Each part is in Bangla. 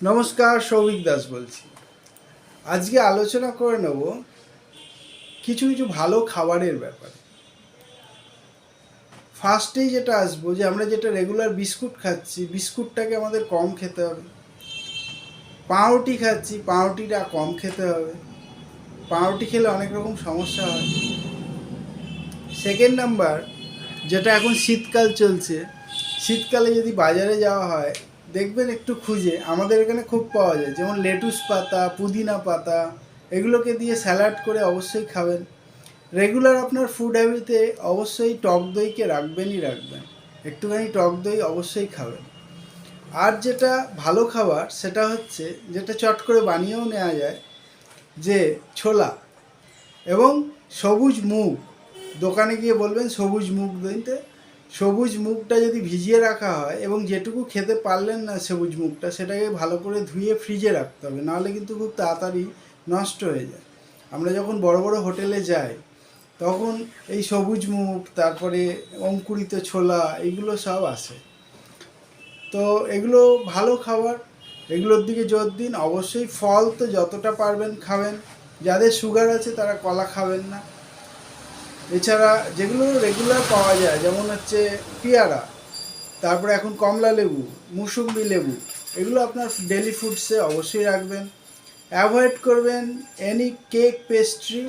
নমস্কার, সৌভিক দাস বলছি। আজকে আলোচনা করে নেব কিছু কিছু ভালো খাবারের ব্যাপারে। ফার্স্টেই যেটা আসবো যে আমরা যেটা রেগুলার বিস্কুট খাচ্ছি, বিস্কুটটাকে আমাদের কম খেতে হবে। পাউরুটি খাচ্ছি, পাউরুটিটা কম খেতে হবে। পাউরুটি খেলে অনেক রকম সমস্যা হয়। সেকেন্ড নাম্বার, যেটা এখন শীতকাল চলছে, শীতকালে যদি বাজারে যাওয়া হয় দেখবেন একটু খুঁজে আমাদের এখানে খুব পাওয়া যায়, যেমন লেটুস পাতা, পুদিনা পাতা, এগুলোকে দিয়ে স্যালাড করে অবশ্যই খাবেন। রেগুলার আপনার ফুড হ্যাবিটে অবশ্যই টক দইকে রাখবেনই রাখবেন, একটুখানি টক দই অবশ্যই খাবেন। আর যেটা ভালো খাবার সেটা হচ্ছে, যেটা চট করে বানিয়েও নেওয়া যায়, যে ছোলা এবং সবুজ মুগ। দোকানে গিয়ে বলবেন সবুজ মুগ দিতে। সবুজ মুগটা যদি ভিজিয়ে রাখা হয় এবং যেটুকু খেতে পারলেন না সবুজ মুগটা, সেটাকে ভালো করে ধুয়ে ফ্রিজে রাখতে হবে, নাহলে কিন্তু খুব তাড়াতাড়ি নষ্ট হয়ে যায়। আমরা যখন বড় বড় হোটেলে যাই তখন এই সবুজ মুগ, তারপরে অঙ্কুরিত ছোলা, এইগুলো সব আসে। তো এগুলো ভালো খাবার, এগুলোর দিকে জোর দিন। অবশ্যই ফল তো যতটা পারবেন খাবেন। যাদের সুগার আছে তারা কলা খাবেন না। এছাড়া যেগুলো রেগুলার পাওয়া যায়, যেমন হচ্ছে পেয়ারা, তারপরে এখন কমলা লেবু, মুসুম্বি লেবু, এগুলো আপনার ডেলি ফুডসে অবশ্যই রাখবেন। অ্যাভয়েড করবেন any cake pastry.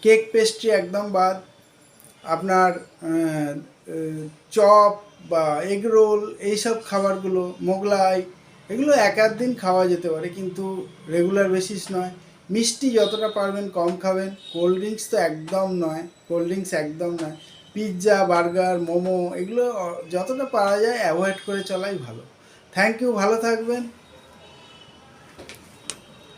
Cake pastry একদম বাদ। আপনার চপ বা এগ রোল, এইসব খাবারগুলো, মোগলাই, এগুলো এক আধ দিন খাওয়া যেতে পারে, কিন্তু রেগুলার বেসিস নয়। মিষ্টি যতটা পারবেন কম খাবেন। কোল্ড ড্রিঙ্কস তো একদম নয়, কোল্ড ড্রিঙ্কস একদম নয়। পিৎজা, বার্গার, মোমো, এগুলো যতটা পারা যায় অ্যাভয়েড করে চলাই ভালো। থ্যাংক ইউ, ভালো থাকবেন।